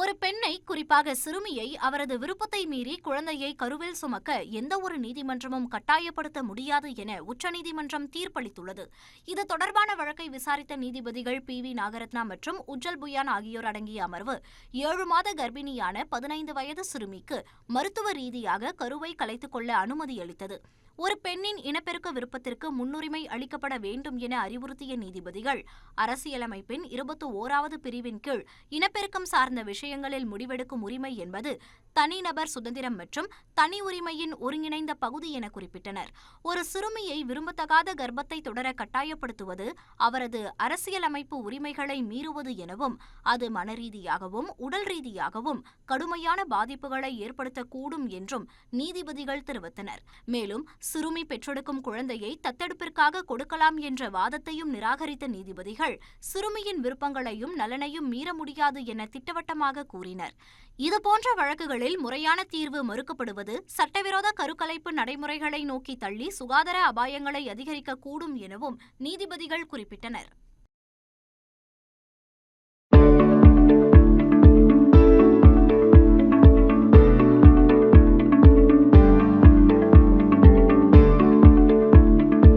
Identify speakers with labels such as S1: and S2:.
S1: ஒரு பெண்ணை, குறிப்பாக சிறுமியை, அவரது விருப்பத்தை மீறி குழந்தையை கருவில் சுமக்க எந்த ஒரு நீதிமன்றமும் கட்டாயப்படுத்த முடியாது என உச்சநீதிமன்றம் தீர்ப்பளித்துள்ளது. இது தொடர்பான வழக்கை விசாரித்த நீதிபதிகள் பி.வி. நாகரத்னா மற்றும் உஜ்ஜல் புயான் ஆகியோர் அடங்கிய அமர்வு 7 மாத கர்ப்பிணியான 15 வயது சிறுமிக்கு மருத்துவ ரீதியாக கருவை கலைத்துக் கொள்ள அனுமதி அளித்தது. ஒரு பெண்ணின் இனப்பெருக்க விருப்பத்திற்கு முன்னுரிமை அளிக்கப்பட வேண்டும் என அறிவுறுத்திய நீதிபதிகள், அரசியலமைப்பின் 21வது பிரிவின் கீழ் இனப்பெருக்கம் சார்ந்த விஷயங்களில் முடிவெடுக்கும் உரிமை என்பது தனிநபர் சுதந்திரம் மற்றும் தனி உரிமையின் ஒருங்கிணைந்த பகுதி என குறிப்பிட்டனர். ஒரு சிறுமியை விரும்பத்தகாத கர்ப்பத்தை தொடர கட்டாயப்படுத்துவது அவரது அரசியலமைப்பு உரிமைகளை மீறுவது எனவும், அது மனரீதியாகவும் உடல் ரீதியாகவும் கடுமையான பாதிப்புகளை ஏற்படுத்தக்கூடும் என்றும் நீதிபதிகள் தெரிவித்தனர். மேலும் சிறுமி பெற்றெடுக்கும் குழந்தையை தத்தெடுப்பிற்காக கொடுக்கலாம் என்ற வாதத்தையும் நிராகரித்த நீதிபதிகள், சிறுமியின் விருப்பங்களையும் நலனையும் மீற முடியாது என திட்டவட்டமாக கூறினர். இதுபோன்ற வழக்குகளில் முறையான தீர்வு மறுக்கப்படுவது சட்டவிரோத கருக்கலைப்பு நடைமுறைகளை நோக்கி தள்ளி சுகாதார அபாயங்களை அதிகரிக்கக்கூடும் எனவும் நீதிபதிகள் குறிப்பிட்டனர்.